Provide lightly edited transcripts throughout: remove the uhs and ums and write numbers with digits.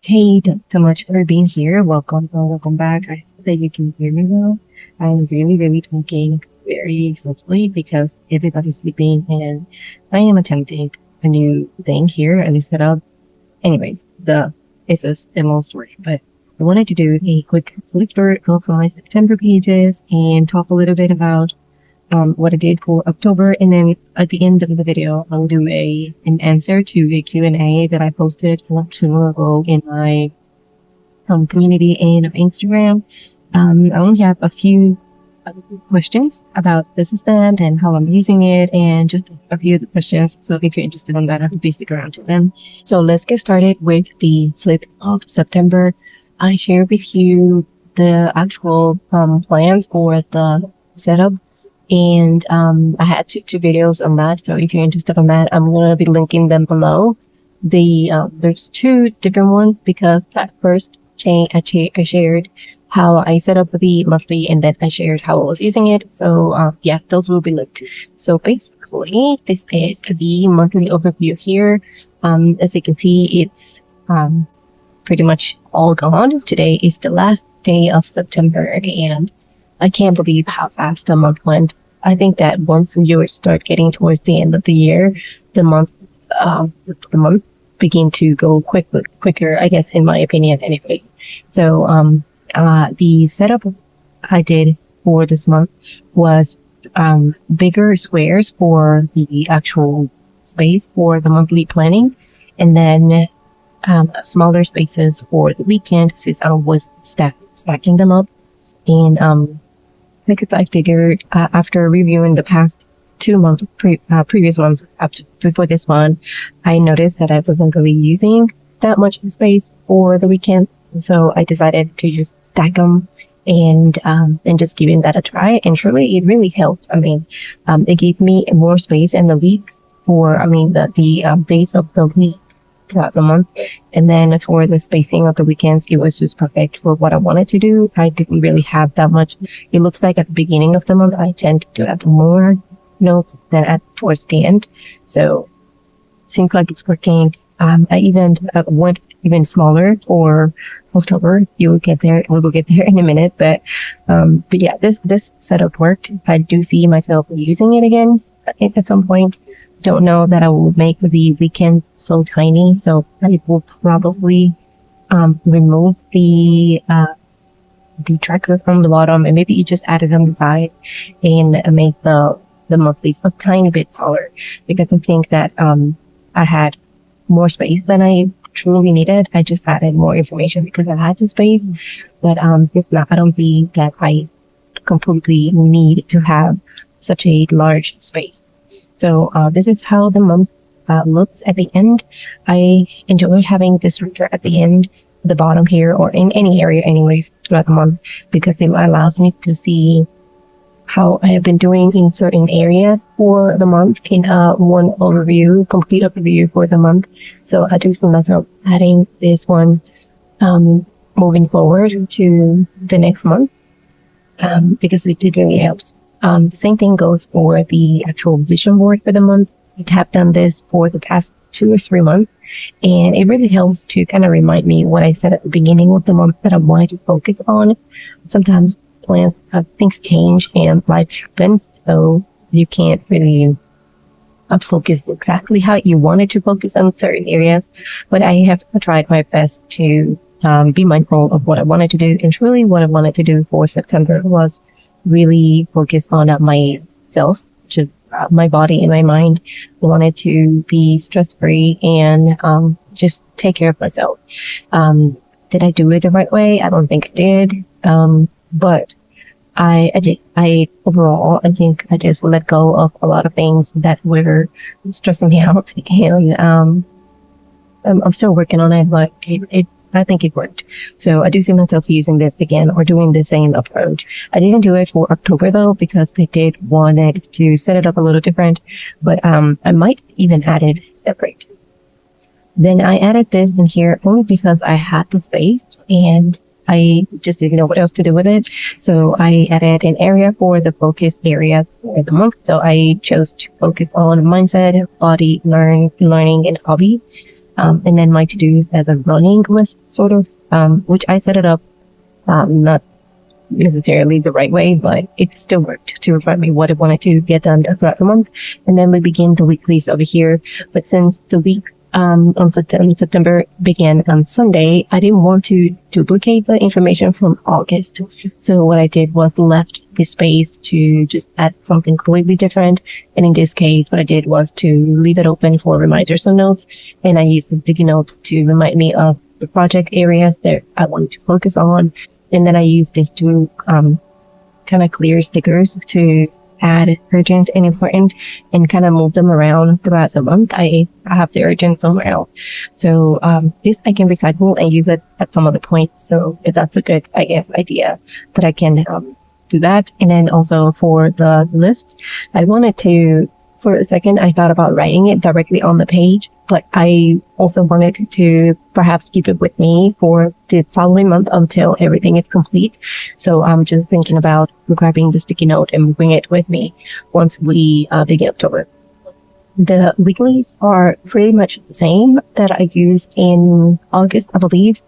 Hey, thanks so much for being here. Welcome back. I hope that you can hear me well. I'm really talking very softly because everybody's sleeping and I am attempting a new thing here, a new setup. Anyways, it's a long story, but I wanted to do a quick flip through of my September pages and talk a little bit about what I did for October, and then at the end of the video, I'll do an answer to a Q&A that I posted not too long ago in my community and Instagram. I only have a few questions about the system and how I'm using it, and just a few of the questions. So if you're interested in that, I hope you stick around to them. So let's get started with the flip of September. I share with you the actual plans for the setup. And I had two videos on that, so if you're interested in that, I'm going to be linking them below. There's two different ones because at first I shared how I set up the monthly, and then I shared how I was using it. So yeah, those will be linked. So basically, this is the monthly overview here. As you can see, it's pretty much all gone. Today is the last day of September, and I can't believe how fast the month went. I think that once you start getting towards the end of the year, the month begin to go quicker, I guess, in my opinion, anyway. So, the setup I did for this month was, bigger squares for the actual space for the monthly planning, and then, smaller spaces for the weekend, since I was stacking them up. And, because I figured after reviewing the past 2 months, previous ones before this one, I noticed that I wasn't really using that much space for the weekend. So I decided to just stack them and just giving that a try. And surely it really helped. I mean, it gave me more space in the weeks the days of the week throughout the month. And then for the spacing of the weekends, it was just perfect for what I wanted to do. I didn't really have that much. It looks like at the beginning of the month, I tend to add more notes than towards the end. So seems like it's working. I even went even smaller for October. We will get there in a minute. But yeah, this setup worked. I do see myself using it again at some point. Don't know that I will make the weekends so tiny, so I will probably remove the tracker from the bottom, and maybe you just add it on the side and make the monthlies a tiny bit taller, because I think that I had more space than I truly needed. I just added more information because I had the space, but it's not. I don't think that I completely need to have such a large space. So this is how the month looks at the end. I enjoy having this marker at the end, the bottom here, or in any area anyways throughout the month, because it allows me to see how I have been doing in certain areas for the month in one complete overview for the month. So I do see myself adding this one moving forward to the next month because it really helps. The same thing goes for the actual vision board for the month. I have done this for the past 2 or 3 months, and it really helps to kind of remind me what I said at the beginning of the month that I wanted to focus on. Sometimes things change and life happens, so you can't really focus exactly how you wanted to focus on certain areas. But I have tried my best to be mindful of what I wanted to do, and truly what I wanted to do for September was really focus on myself, which is my body and my mind. I wanted to be stress-free and just take care of myself. Did I do it the right way? I don't think I did. But I did. Overall, I think I just let go of a lot of things that were stressing me out, and I'm still working on it, but I think it worked. So I do see myself using this again, or doing the same approach. I didn't do it for October though, because I did wanted to set it up a little different, but I might even add it separate. Then I added this in here only because I had the space and I just didn't know what else to do with it. So I added an area for the focus areas for the month. So I chose to focus on mindset, body, learning, and hobby. and then my to-dos as a running list, sort of, which I set it up not necessarily the right way, but it still worked to remind me what I wanted to get done throughout the month. And then we begin the weeklies over here. But since the week on September began on Sunday, I didn't want to duplicate the information from August. So what I did was left the space to just add something completely different. And in this case, what I did was to leave it open for reminders and notes. And I used this sticky note to remind me of the project areas that I wanted to focus on. And then I used this to kind of clear stickers to add urgent and important and kind of move them around throughout the month. I have the urgent somewhere else. So this I can recycle and use it at some other point. So that's a good, I guess, idea that I can do that. And then also for the list, I wanted to, for a second, I thought about writing it directly on the page, but I also wanted to perhaps keep it with me for the following month until everything is complete. So I'm just thinking about grabbing the sticky note and moving it with me once we begin October. The weeklies are pretty much the same that I used in August, I believe.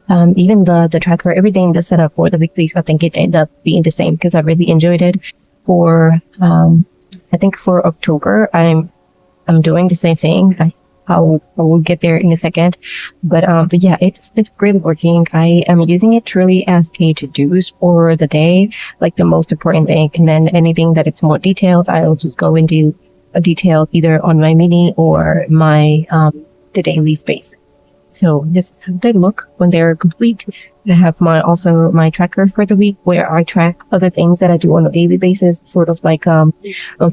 Even the tracker, everything that's set up for the weeklies, I think it ended up being the same because I really enjoyed it. For I think for October, I'm doing the same thing. I will get there in a second, but yeah, it's really working. I am using it truly as a to-dos for the day, like the most important thing, and then anything that it's more detailed, I'll just go into a detail either on my mini or my the daily space. So this is how they look when they're complete. I have also my tracker for the week where I track other things that I do on a daily basis, sort of like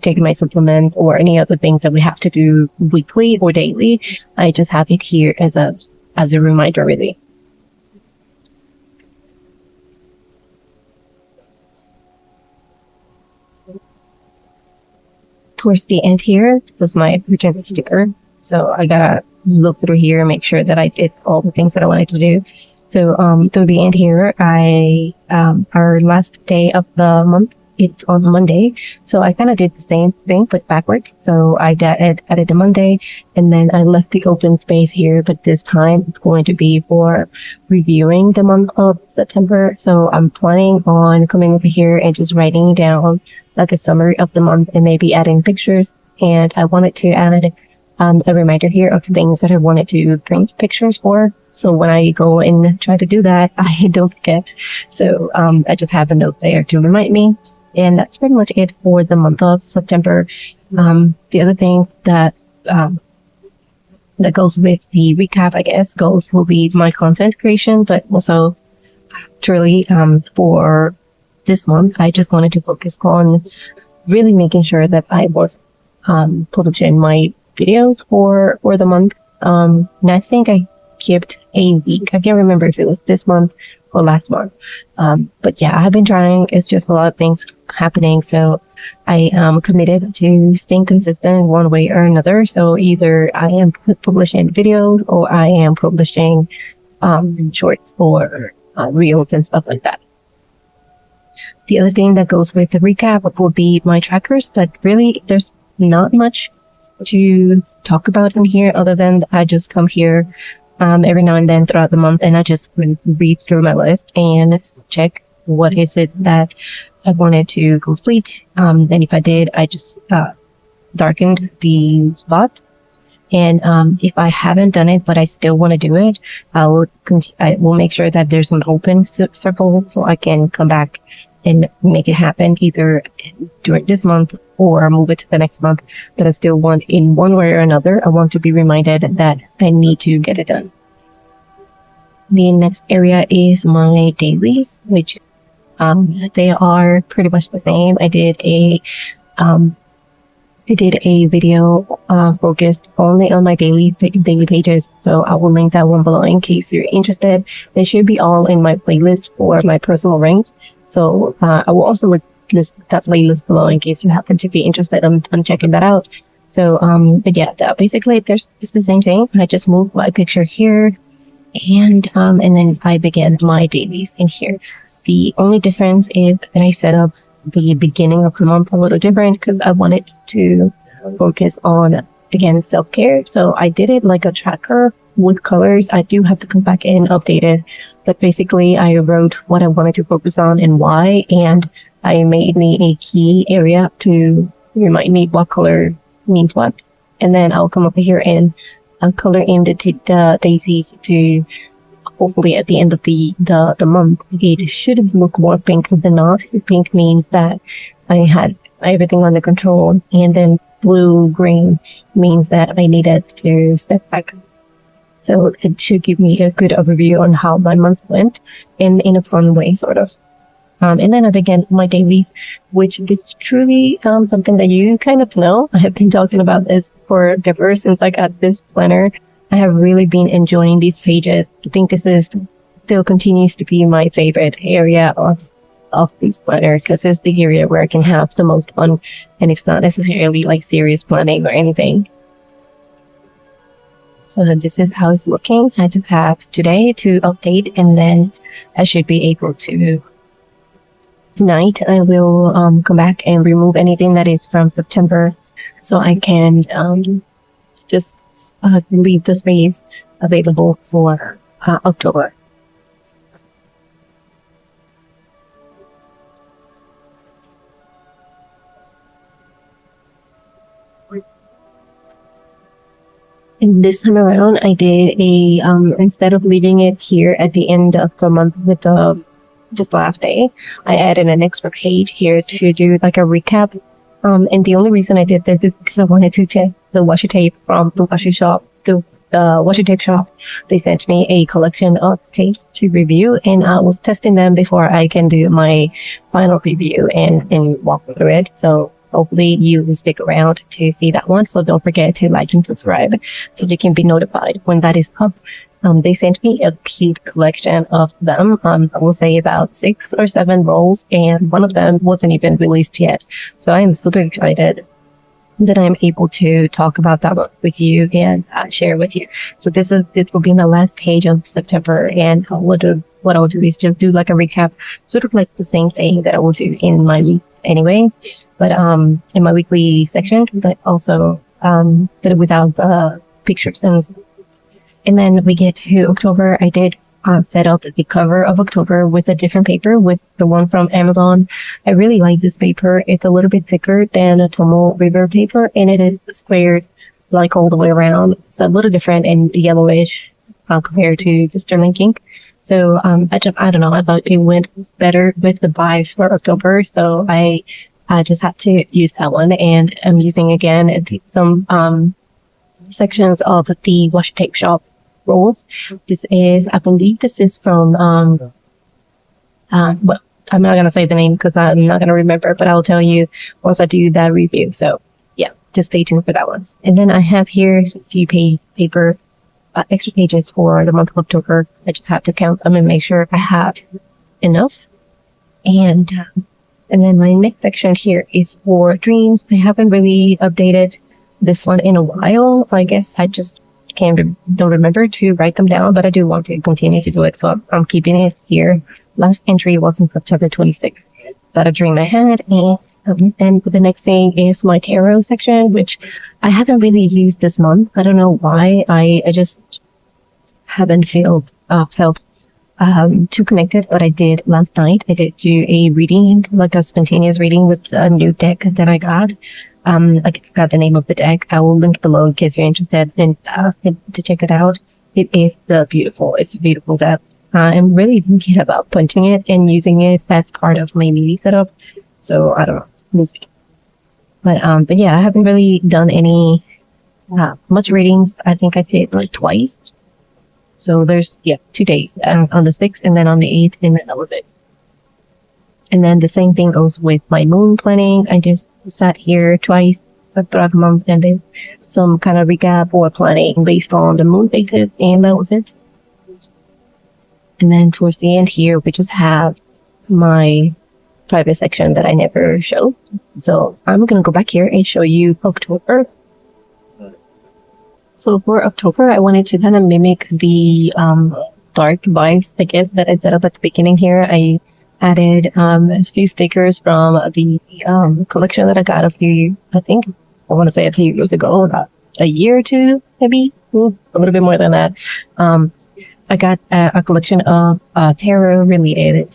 taking my supplements or any other things that we have to do weekly or daily. I just have it here as a reminder, really. Towards the end here, this is my urgent sticker. So I gotta look through here and make sure that I did all the things that I wanted to do. So through the end here, our last day of the month, it's on Monday. So I kind of did the same thing but backwards. So I added the Monday, and then I left the open space here, but this time it's going to be for reviewing the month of September. So I'm planning on coming over here and just writing down like a summary of the month and maybe adding pictures. And I wanted to add a reminder here of things that I wanted to print pictures for. So when I go and try to do that, I don't forget. So I just have a note there to remind me. And that's pretty much it for the month of September. The other thing that goes with the recap, I guess, will be my content creation, but also truly for this month, I just wanted to focus on really making sure that I was publishing my videos for the month. And I think I kept a week. I can't remember if it was this month or last month. But yeah, I have been trying. It's just a lot of things happening. So I am committed to staying consistent in one way or another. So either I am publishing videos or I am publishing shorts or reels and stuff like that. The other thing that goes with the recap would be my trackers, but really there's not much to talk about in here other than I just come here every now and then throughout the month and I just read through my list and check what is it that I wanted to complete. And if I did, I just darkened the spot. And if I haven't done it but I still want to do it, I will make sure that there's an open circle so I can come back and make it happen either during this month or move it to the next month. But I still want, in one way or another, I want to be reminded that I need to get it done. The next area is my dailies, which they are pretty much the same. I did a video focused only on my daily pages, so I will link that one below in case you're interested. They should be all in my playlist for my personal rings. So I will also list that playlist below in case you happen to be interested in checking that out. So but yeah, basically it's the same thing. I just moved my picture here, and then I began my dailies in here. The only difference is that I set up the beginning of the month a little different because I wanted to focus on, again, self-care. So I did it like a tracker with colors, I do have to come back and update it. But basically, I wrote what I wanted to focus on and why, and I made me a key area to remind me what color means what. And then I'll come over here and I'll color in the daisies to hopefully at the end of the month, it should look more pink than not. Pink means that I had everything under control, and then blue-green means that I needed to step back. So it should give me a good overview on how my month went in a fun way, sort of. And then I began my dailies, which is truly something that you kind of know. I have been talking about this for ever since I got this planner. I have really been enjoying these pages. I think this is still continues to be my favorite area of these planners, because it's the area where I can have the most fun, and it's not necessarily like serious planning or anything. So this is how it's looking. I just have today to update, and then I should be able to tonight I will come back and remove anything that is from September, so I can just leave the space available for October. And this time around, I did a instead of leaving it here at the end of the month with the just last day, I added an extra page here to do like a recap. And the only reason I did this is because I wanted to test the washi tape from the washi shop. The washi tape shop, they sent me a collection of tapes to review, and I was testing them before I can do my final review and walk through it. So hopefully you will stick around to see that one. So don't forget to like and subscribe so you can be notified when that is up. They sent me a cute collection of them. I will say about 6 or 7 rolls, and one of them wasn't even released yet. So I am super excited that I'm able to talk about that with you and share with you. So this will be my last page of September, and what I'll do is just do like a recap, sort of like the same thing that I will do in my week anyway, but in my weekly section, but also but without pictures. And then we get to October. I did set up the cover of October with a different paper, with the one from Amazon. I really like this paper. It's a little bit thicker than a Tomo River paper, and it is squared like all the way around. It's a little different and yellowish compared to the Sterling ink. So I don't know, I thought it went better with the vibes for October, so I just had to use that one, and I'm using again some sections of the washi tape shop rolls. This is, I believe this is from well, I'm not gonna say the name because I'm not gonna remember, but I'll tell you once I do that review. So yeah, just stay tuned for that one. And then I have here a few paper extra pages for the month of October. I just have to count them and make sure I have enough. And then my next section here is for dreams. I haven't really updated this one in a while. I guess I just don't remember to write them down, but I do want to continue to do it, so I'm keeping it here. Last entry was on September 26th. That a dream I had, and the next thing is my tarot section, which I haven't really used this month. I don't know why. I just haven't felt too connected, but I did last night. I did do a reading, like a spontaneous reading with a new deck that I got. I forgot the name of the deck. I will link below in case you're interested in to check it out. It's a beautiful deck. I'm really thinking about punching it and using it as part of my mini setup. So I don't know. We'll see. But yeah, I haven't really done any much readings. I think I did like twice. So there's 2 days on the 6th and then on the 8th, and then that was it. And then the same thing goes with my moon planning. I just sat here twice throughout the month and then some kind of recap or planning based on the moon phases, and that was it. And then towards the end here, we just have my private section that I never showed. So I'm going to go back here and show you October. So for October, I wanted to kind of mimic the dark vibes, I guess, that I set up at the beginning here. I added a few stickers from the collection that I got I want to say a few years ago, about a year or two, maybe. a little bit more than that. I got a collection of tarot related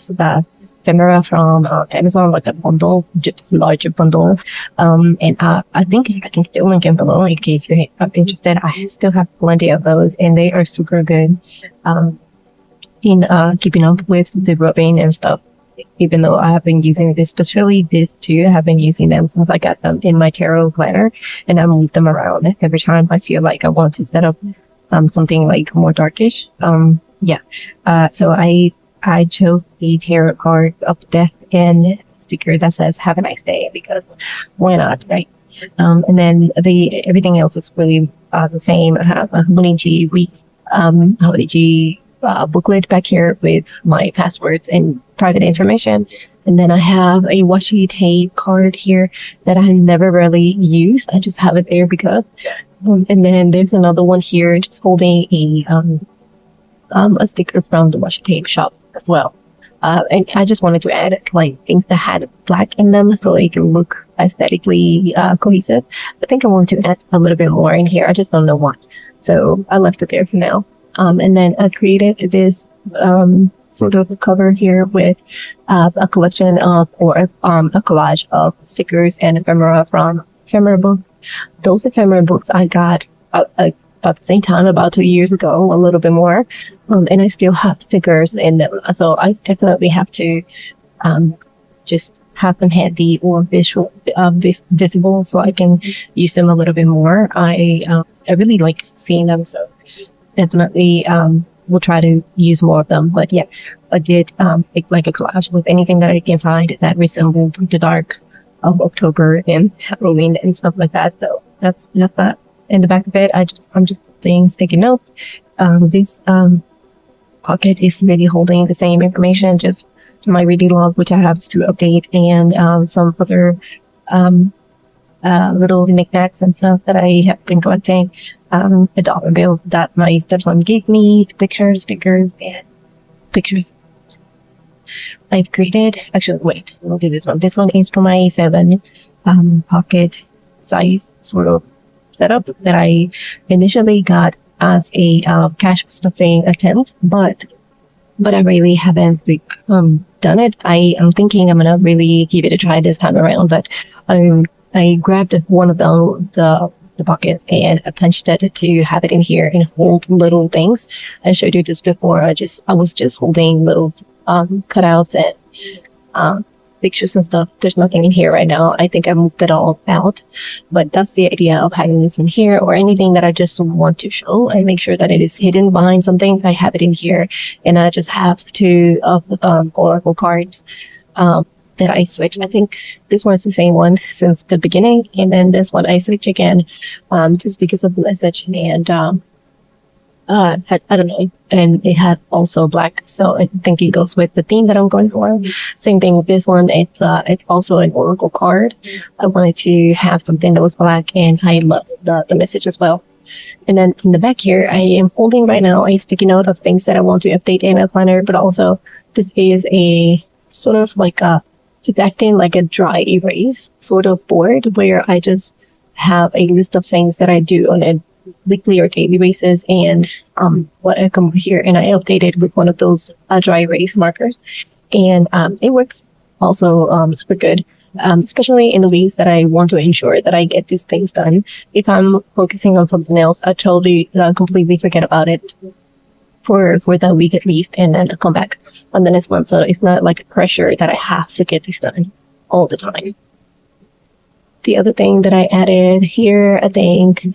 ephemera from Amazon, like a bundle, larger bundle. And I think I can still link them below in case you're interested. I still have plenty of those, and they are super good in keeping up with the rubbing and stuff. Even though I have been using this, especially this two, I have been using them since I got them in my tarot planner, and I move them around every time I feel like I want to set up something like more darkish. So I chose the tarot card of death and sticker that says "Have a nice day" because why not, right? And then everything else is really the same. I have a Mini weeks Holiday booklet back here with my passwords and private information. And then I have a washi tape card here that I never really use. I just have it there because. And then there's another one here just holding a sticker from the washi tape shop as well. And I just wanted to add like things that had black in them so it can look aesthetically cohesive. I think I want to add a little bit more in here. I just don't know what. So I left it there for now. And then I created this sort of cover here with a collection of, or a collage of stickers and ephemera from ephemera books. Those ephemera books I got about the same time, about 2 years ago, a little bit more. And I still have stickers in them. So I definitely have to just have them handy or visible so I can use them a little bit more. I really like seeing them, so definitely we'll try to use more of them. But yeah, I did make like a collage with anything that I can find that resembled the dark of October and Halloween and stuff like that. So that's that. In the back of it, I'm just putting sticky notes. This pocket is really holding the same information, just my reading log, which I have to update, and some other little knickknacks and stuff that I have been collecting. A dollar bill that my stepson gave me, pictures, stickers, and pictures. I've created, actually, wait, we'll do this one. This one is for my 7 pocket size sort of setup that I initially got as a cash stuffing attempt, but I really haven't done it. I am thinking I'm gonna really give it a try this time around, but I grabbed one of the pockets and I punched it to have it in here and hold little things. I showed you this before. I was just holding little cutouts and pictures and stuff. There's nothing in here right now. I think I moved it all out, but that's the idea of having this one here, or anything that I just want to show. I make sure that it is hidden behind something. I have it in here, and I just have 2 oracle cards that I switch. I think this one's the same one since the beginning, and then this one I switch again just because of the message, and I don't know, and it has also black, so I think it goes with the theme that I'm going for. Same thing with this one. It's also an oracle card. I wanted to have something that was black, and I love the message as well. And then in the back here, I am holding right now a sticky note of things that I want to update in my planner, but also this is a sort of like it's acting like a dry erase sort of board where I just have a list of things that I do on a weekly or daily basis, and what I come here and I update it with one of those dry erase markers, and it works also super good, especially in the ways that I want to ensure that I get these things done. If I'm focusing on something else, I totally completely forget about it for that week at least, and then I'll come back on the next one. So it's not like a pressure that I have to get this done all the time. The other thing that I added here, I think,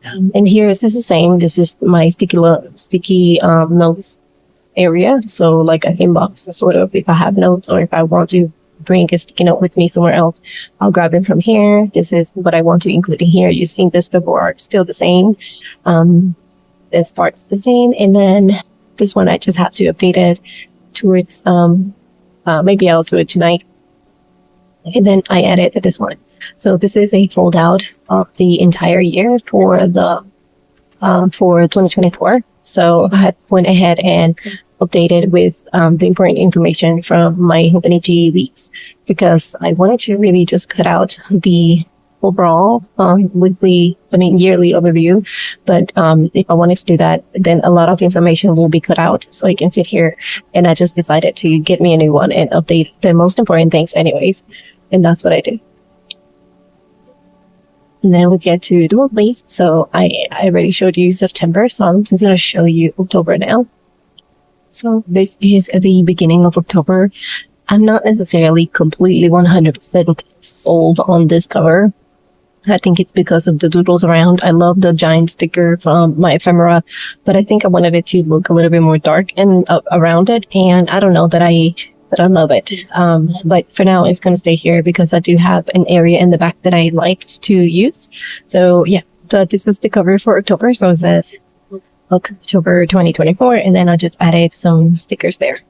and here is just the same. This is my sticky notes area. So like an inbox, sort of, if I have notes or if I want to bring a sticky note with me somewhere else, I'll grab it from here. This is what I want to include in here. You've seen this before. It's still the same. This part's the same. And then this one, I just have to update it towards, maybe I'll do it tonight. And then I added this one. So this is a fold out of the entire year for for 2024. So I went ahead and updated with the important information from my Mini weeks, because I wanted to really just cut out the overall yearly overview. But if I wanted to do that, then a lot of information will be cut out, so it can fit here. And I just decided to get me a new one and update the most important things anyways. And that's what I do. And then we get to the monthlies. So I already showed you September, so I'm just going to show you October now. So this is the beginning of October. I'm not necessarily completely 100% sold on this cover. I think it's because of the doodles around. I love the giant sticker from my ephemera, but I think I wanted it to look a little bit more dark and around it. And I don't know that I love it. But for now, it's going to stay here because I do have an area in the back that I liked to use. So yeah, so this is the cover for October. So it says October 2024, and then I just added some stickers there.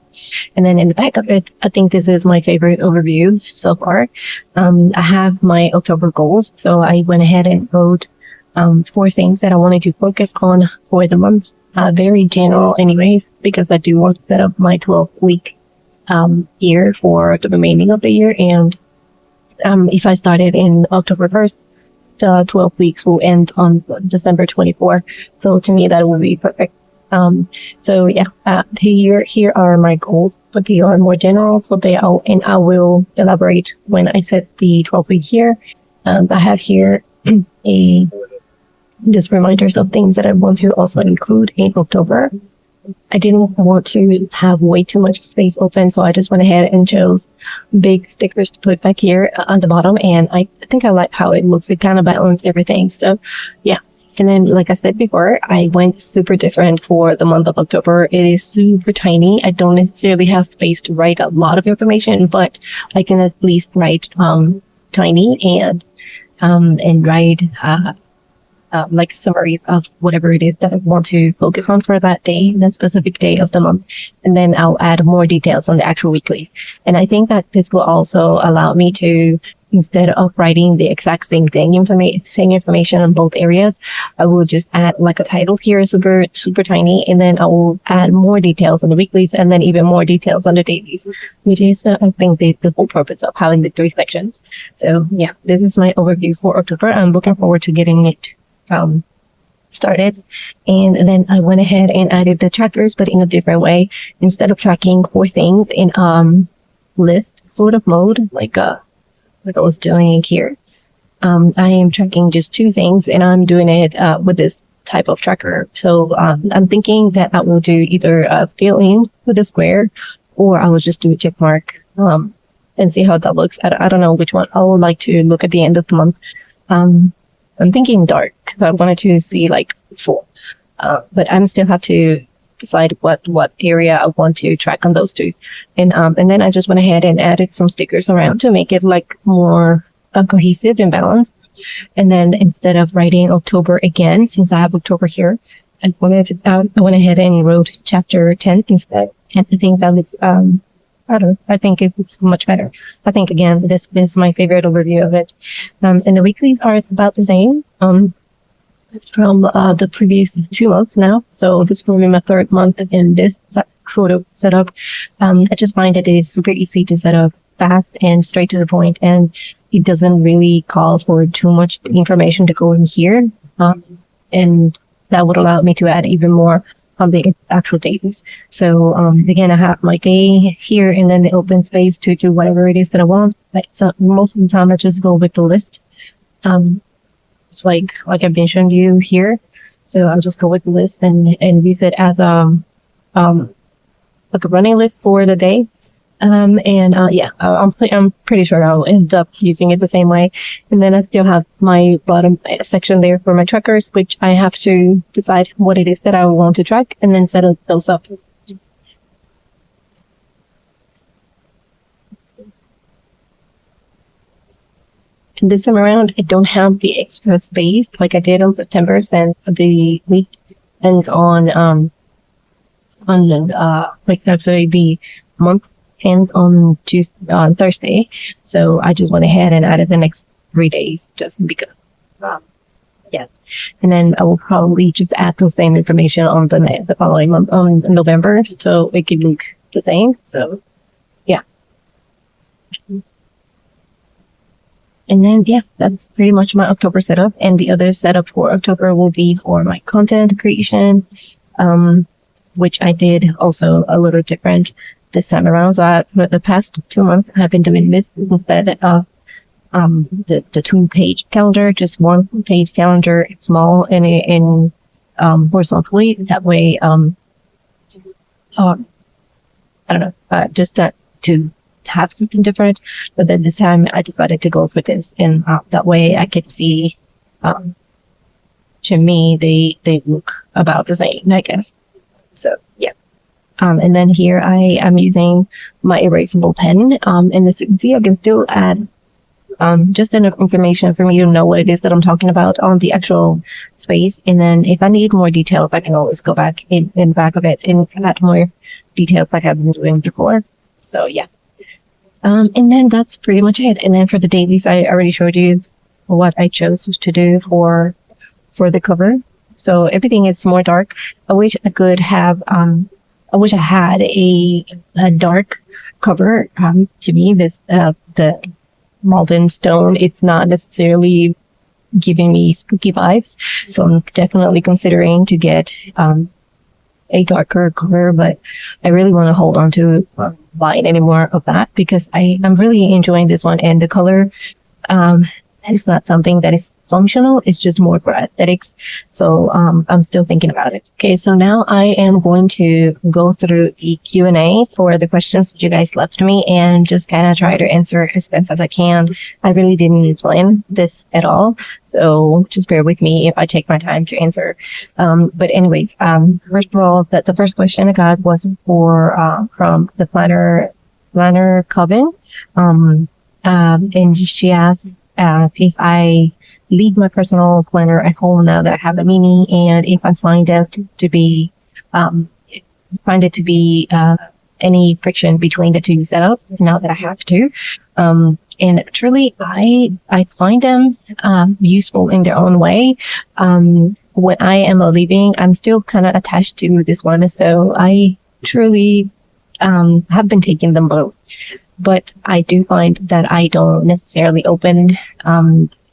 And then in the back of it, I think this is my favorite overview so far. I have my October goals. So I went ahead and wrote 4 things that I wanted to focus on for the month. Very general anyways, because I do want to set up my 12-week year for the remaining of the year. And if I started in October 1st, the 12 weeks will end on December 24. So to me, that will be perfect. So yeah, here are my goals, but they are more general. So I will elaborate when I set the 12-week year. I have here just reminders of things that I want to also include in October. I didn't want to have way too much space open, so I just went ahead and chose big stickers to put back here on the bottom, and I think I like how it looks. It kind of balanced everything. So yeah. And then, like I said before, I went super different for the month of October. It is super tiny. I don't necessarily have space to write a lot of information, but I can at least write tiny and write like summaries of whatever it is that I want to focus on for that day, that specific day of the month. And then I'll add more details on the actual weeklies. And I think that this will also allow me to, instead of writing the exact same information on both areas, I will just add like a title here, super tiny, and then I will add more details on the weeklies and then even more details on the dailies, which is I think the whole purpose of having the 3 sections. So yeah, this is my overview for October. I'm looking forward to getting it started. And then I went ahead and added the trackers, but in a different way. Instead of tracking 4 things in list sort of mode, like I was doing here, I am tracking just 2 things, and I'm doing it with this type of tracker. So I'm thinking that I will do either fill in with a square, or I will just do a check mark and see how that looks. I don't know which one I would like to look at the end of the month. I'm thinking dark because I wanted to see like full, but I'm still have to decide what area I want to track on those 2. And then I just went ahead and added some stickers around to make it like more cohesive and balanced. And then instead of writing October again, since I have October here, I went ahead and wrote chapter 10 instead. And I think that looks I think it's much better. I think, again, this is my favorite overview of it. And the weeklies are about the same from the previous 2 months now. So this will be my 3rd month in this sort of setup. I just find that it is super easy to set up, fast and straight to the point, and it doesn't really call for too much information to go in here. And that would allow me to add even more on the actual dates. So again, I have my day here and then the open space to do whatever it is that I want. So most of the time I just go with the list. It's like I've been showing you here. So I'll just go with the list and use it as like a running list for the day. Yeah, I'm pretty sure I'll end up using it the same way. And then I still have my bottom section there for my trackers, which I have to decide what it is that I want to track and then set those up. And this time around, I don't have the extra space like I did on September, since the week ends on like actually the month ends on Thursday. So I just went ahead and added the next 3 days just because. Yeah. And then I will probably just add the same information on the following month on November, so it can look the same. So yeah. And then, yeah, that's pretty much my October setup. And the other setup for October will be for my content creation, which I did also a little different this time around. So for the past 2 months, I've been doing this instead of the 2-page calendar, just 1-page calendar. It's small and in horizontally. That way, I don't know, just to have something different. But then this time I decided to go for this, and that way I could see, to me, they look about the same, I guess. So yeah. And then here I am using my erasable pen. And as you can see, I can still add just enough information for me to know what it is that I'm talking about on the actual space. And then if I need more details, I can always go back in back of it and add more details like I've been doing before. So yeah. And then that's pretty much it. And then for the dailies, I already showed you what I chose to do for the cover. So everything is more dark. I wish I could have, I wish I had a dark cover. To me, the molten stone, it's not necessarily giving me spooky vibes. So I'm definitely considering to get, a darker cover, but I really want to hold on to buying any more of that because I'm really enjoying this one, and the color it's not something that is functional, it's just more for aesthetics. So I'm still thinking about it. Okay, so now I am going to go through the Q&As or the questions that you guys left me and just kind of try to answer as best as I can. I really didn't plan this at all, so just bear with me if I take my time to answer. But anyways, first of all, the first question I got was from the planner Coven. And she asked if I leave my personal planner at home now that I have a mini, and if I find it to be any friction between the two setups now that I have to. And truly, I find them useful in their own way. When I am leaving, I'm still kind of attached to this one, so I truly have been taking them both. But I do find that I don't necessarily open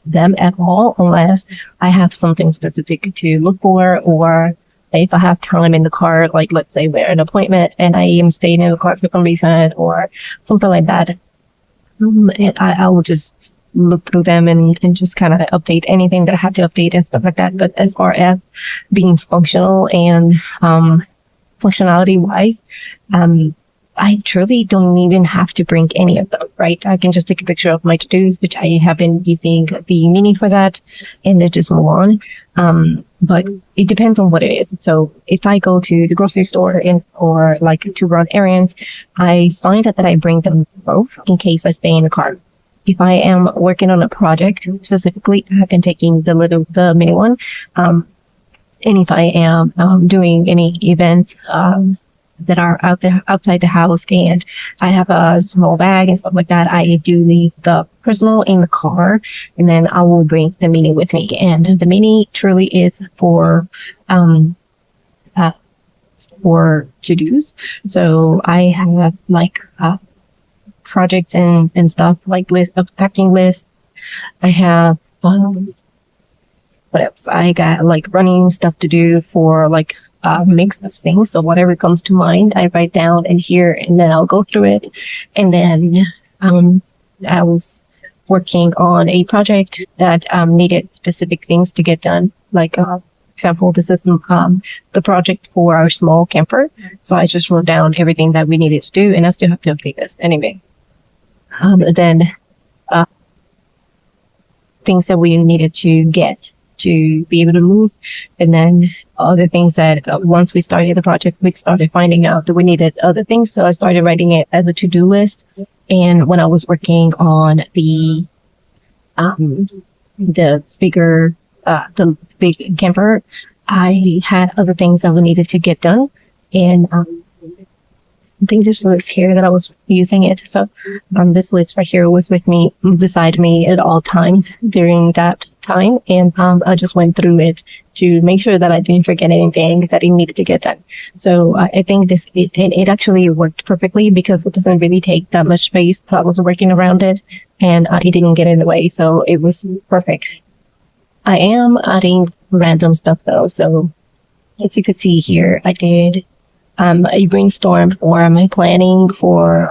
them at all unless I have something specific to look for, or if I have time in the car, like let's say we're at an appointment and I am staying in the car for some reason or something like that. I will just look through them and just kind of update anything that I have to update and stuff like that. But as far as being functional and functionality wise, I truly don't even have to bring any of them, right? I can just take a picture of my to-dos, which I have been using the mini for that, and then just move on. But it depends on what it is. So if I go to the grocery store or like to run errands, I find that I bring them both in case I stay in the car. If I am working on a project specifically, I've been taking the mini one. And if I am doing any events, that are outside the house and I have a small bag and stuff like that, I do leave the personal in the car, and then I will bring the mini with me. And the mini truly is for to-dos. So I have like projects and stuff like packing lists. I have what else? I got like running stuff to do for like a mix of things. So whatever comes to mind, I write down in here, and then I'll go through it. And then I was working on a project that needed specific things to get done. Like, for example, this is the project for our small camper. So I just wrote down everything that we needed to do, and I still have to update this anyway. Then things that we needed to get to be able to move, and then other things that once we started the project, we started finding out that we needed other things. So I started writing it as a to-do list. And when I was working on the big camper, I had other things that we needed to get done, and I think there's a list here that I was using it. So this list right here was with me, beside me at all times during that time. And I just went through it to make sure that I didn't forget anything that I needed to get done. So I think it actually worked perfectly because it doesn't really take that much space. So I was working around it and it didn't get in the way. So it was perfect. I am adding random stuff though. So as you could see here, I did a brainstorm for my planning for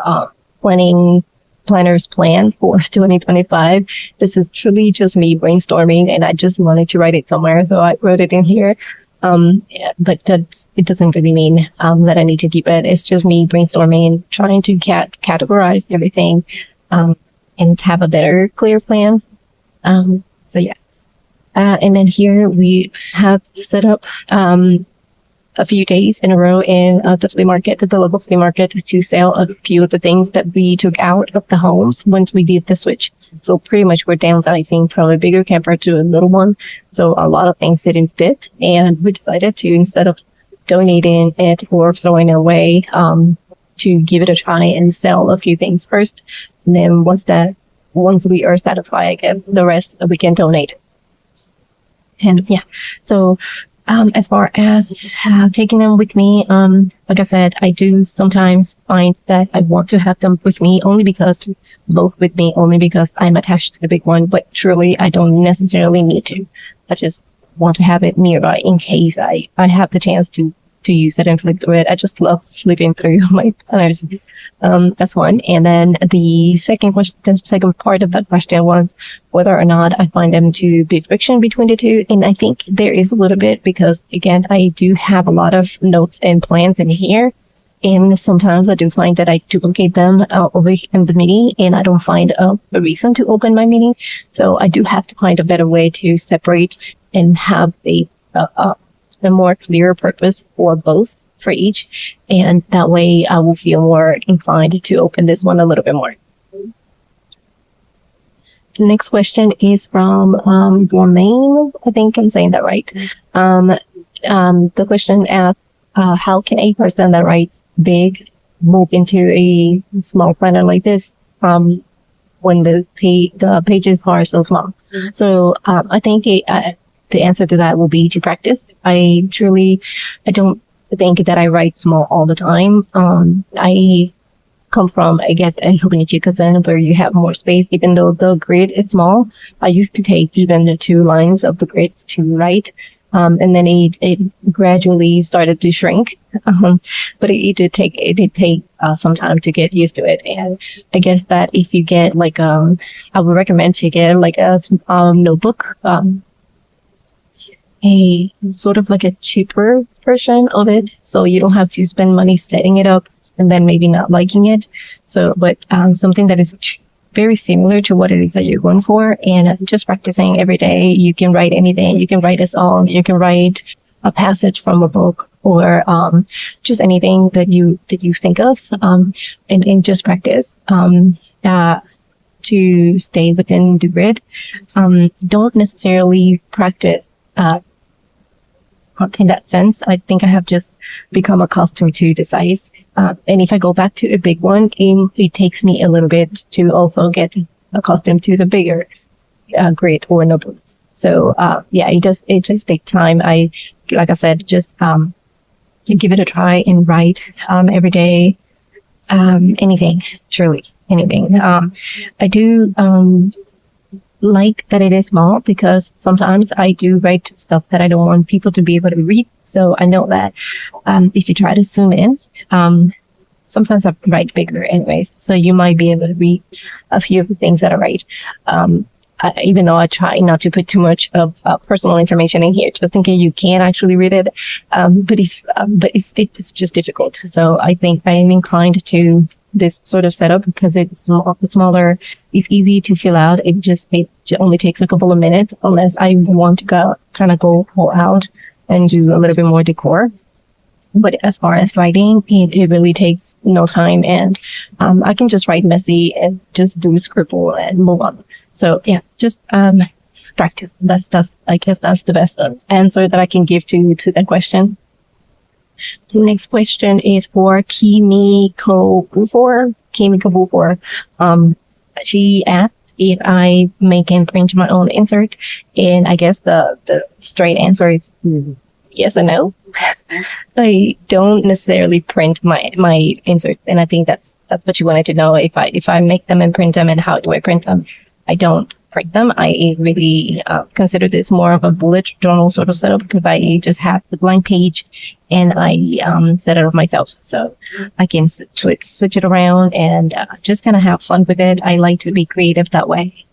planner's plan for 2025. This is truly just me brainstorming, and I just wanted to write it somewhere, so I wrote it in here. But it doesn't really mean that I need to keep it. It's just me brainstorming and trying to categorize everything and have a better, clear plan. So yeah. And then here we have set up a few days in a row in the local flea market, to sell a few of the things that we took out of the homes once we did the switch. So pretty much we're downsizing from a bigger camper to a little one. So a lot of things didn't fit, and we decided to, instead of donating it or throwing it away, to give it a try and sell a few things first. And then once we are satisfied, I guess the rest we can donate. And yeah, so as far as taking them with me, like I said, I do sometimes find that I want to have them with me only because I'm attached to the big one, but truly I don't necessarily need to. I just want to have it nearby in case I have the chance to use it and flip through it. I just love flipping through my planners. That's one. And then the second part of that question was whether or not I find them to be friction between the two. And I think there is a little bit, because again, I do have a lot of notes and plans in here. And sometimes I do find that I duplicate them over in the Mini, and I don't find a reason to open my Mini. So I do have to find a better way to separate and have a more clear purpose for both, for each, and that way I will feel more inclined to open this one a little bit more. The next question is from Romaine. I think I'm saying that right. The question asks, how can a person that writes big move into a small planner like this when the pages are so small? So I think the answer to that will be to practice. I don't think that I write small all the time. I come from, I guess, a Jukasen where you have more space, even though the grid is small. I used to take even the 2 lines of the grids to write. And then it gradually started to shrink. But it did take some time to get used to it. And I guess that if you get I would recommend to get a notebook, a sort of like a cheaper version of it, so you don't have to spend money setting it up and then maybe not liking it. So, but something that is very similar to what it is that you're going for, and just practicing every day. You can write anything. You can write a song. You can write a passage from a book, or just anything that you think of, and just practice to stay within the grid. Don't necessarily practice in that sense. I think I have just become accustomed to the size. And if I go back to a big one, it takes me a little bit to also get accustomed to the bigger grid or notebook. So yeah, it just takes time. Like I said, just give it a try and write every day. Anything, truly anything. I do like that it is small, because sometimes I do write stuff that I don't want people to be able to read. So I know that if you try to zoom in, sometimes I write bigger anyways. So you might be able to read a few of the things that I write. Even though I try not to put too much of personal information in here, just in case you can't actually read it. But it's just difficult. So I think I am inclined to this sort of setup because it's smaller. It's easy to fill out. It only takes a couple of minutes, unless I want to go all out and do a little bit more decor. But as far as writing, it really takes no time, and I can just write messy and just do scribble and move on. So yeah, just practice. I guess that's the best answer that I can give to that question. The next question is for Kimiko Bufor. She asked if I make and print my own insert, and I guess the straight answer is yes and no. I don't necessarily print my inserts, and I think that's what you wanted to know. If I make them and print them, and how do I print them? I don't print them. I really consider this more of a bullet journal sort of setup, because I just have the blank page and I set it up myself, so I can switch it around and just kind of have fun with it. I like to be creative that way.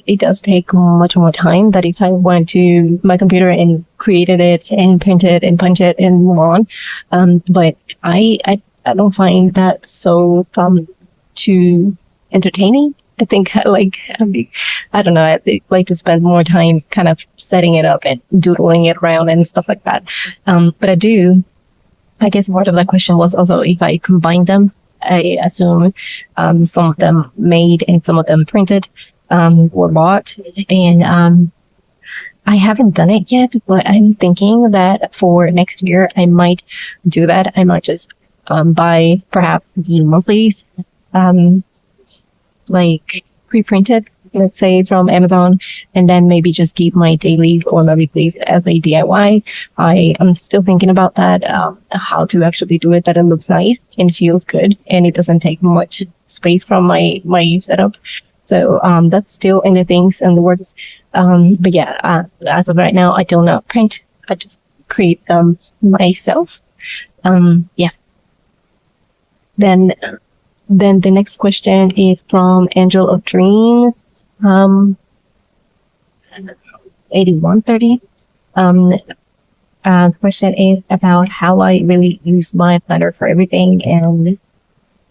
It does take much more time than if I went to my computer and created it and printed and punch it and move on. But I don't find that so too entertaining. I think I don't know, I like to spend more time kind of setting it up and doodling it around and stuff like that. But I guess part of that question was also if I combine them. I assume some of them made and some of them printed were bought. And I haven't done it yet, but I'm thinking that for next year I might do that. I might just buy perhaps the monthlies, like pre-printed, let's say from Amazon, and then maybe just keep my dailies or my weeklies as a DIY. I am still thinking about that, how to actually do it that it looks nice and feels good and it doesn't take much space from my setup. So that's still in the things and the works. But yeah, as of right now, I do not print. I just create them myself. Yeah. Then the next question is from Angel of Dreams, 8130. The question is about how I really use my planner for everything, and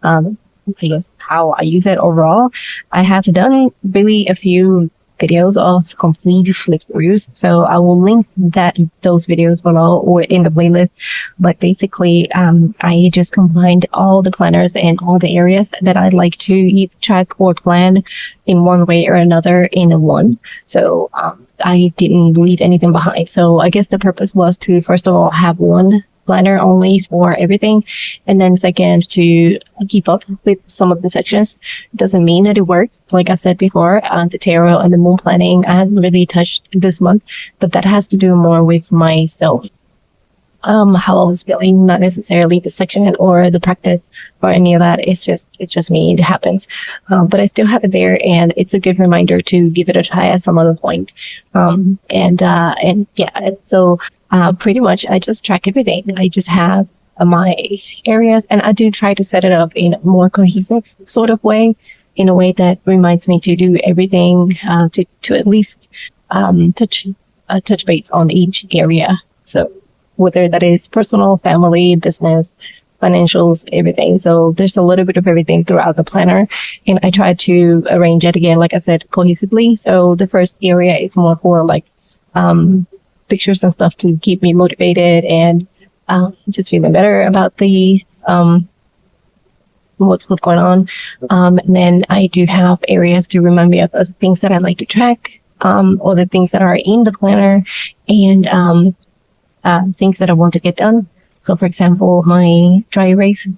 I guess how I use it overall. I have done really a few videos of complete flip throughs, so I will link those videos below or in the playlist. But basically, I just combined all the planners and all the areas that I'd like to either track or plan in one way or another in one. So I didn't leave anything behind. So I guess the purpose was to, first of all, have one planner only for everything, and then second, to keep up with some of the sections. Doesn't mean that it works. Like I said before, the tarot and the moon planning I haven't really touched this month, but that has to do more with myself, how I was feeling, not necessarily the section or the practice or any of that. It's just me. It happens. But I still have it there, and it's a good reminder to give it a try at some other point. And yeah, so pretty much I just track everything. I just have my areas, and I do try to set it up in a more cohesive sort of way, in a way that reminds me to do everything, to at least touch base on each area. So whether that is personal, family, business, financials, everything. So there's a little bit of everything throughout the planner, and I try to arrange it again, like I said, cohesively. So the first area is more for like pictures and stuff to keep me motivated and just feeling better about the what's going on. And then I do have areas to remind me of the things that I like to track, or the things that are in the planner, and things that I want to get done. So for example, my dry erase,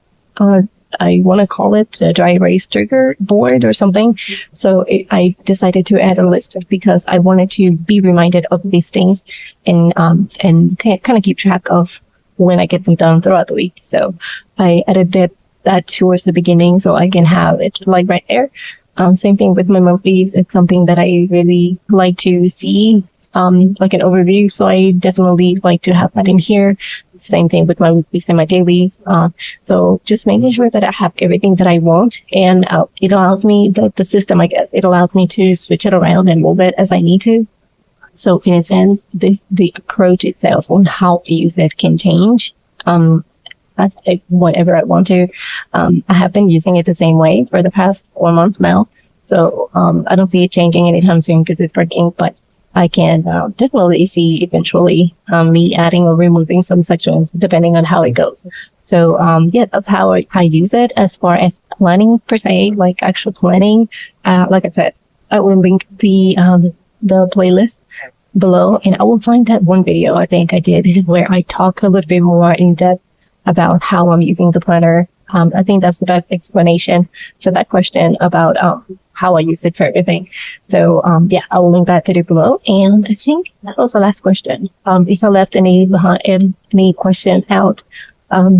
I want to call it a dry erase trigger board or something. So I decided to add a list because I wanted to be reminded of these things and kind of keep track of when I get them done throughout the week. So I added that towards the beginning so I can have it like right there. Same thing with my monthlies. It's something that I really like to see, like an overview. So I definitely like to have that in here. Same thing with my weeklies and my dailies. So just making sure that I have everything that I want, and it allows me, the system, I guess, it allows me to switch it around and move it as I need to. So in a sense, the approach itself on how I use it can change as whatever I want to. I have been using it the same way for the past 4 months now. So I don't see it changing anytime soon because it's working, but I can definitely see eventually me adding or removing some sections depending on how it goes. So yeah, that's how I use it. As far as planning per se, like actual planning, like I said, I will link the playlist below, and I will find that one video I think I did where I talk a little bit more in depth about how I'm using the planner. I think that's the best explanation for that question about how I use it for everything. So yeah, I will link that video below. And I think that was the last question. If I left any question out,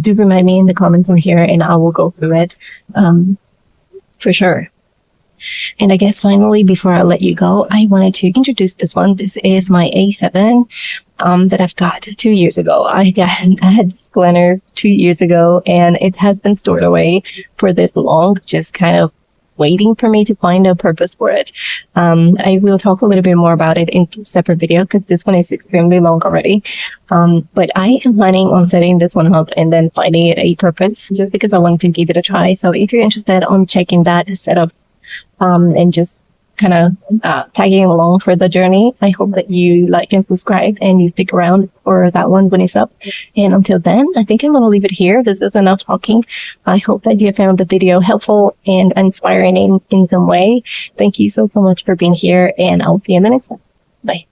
do remind me in the comments on here, and I will go through it for sure. And I guess finally, before I let you go, I wanted to introduce this one. This is my A7 that I've got 2 years ago. I had this planner 2 years ago, and it has been stored away for this long, just kind of waiting for me to find a purpose for it. I will talk a little bit more about it in a separate video because this one is extremely long already. But I am planning on setting this one up and then finding it a purpose just because I wanted to give it a try. So if you're interested on checking that setup, and just kind of tagging along for the journey, I hope that you like and subscribe and you stick around for that one when it's up. And until then, I think I'm going to leave it here. This is enough talking. I hope that you found the video helpful and inspiring in some way. Thank you so much for being here, and I'll see you in the next one. Bye.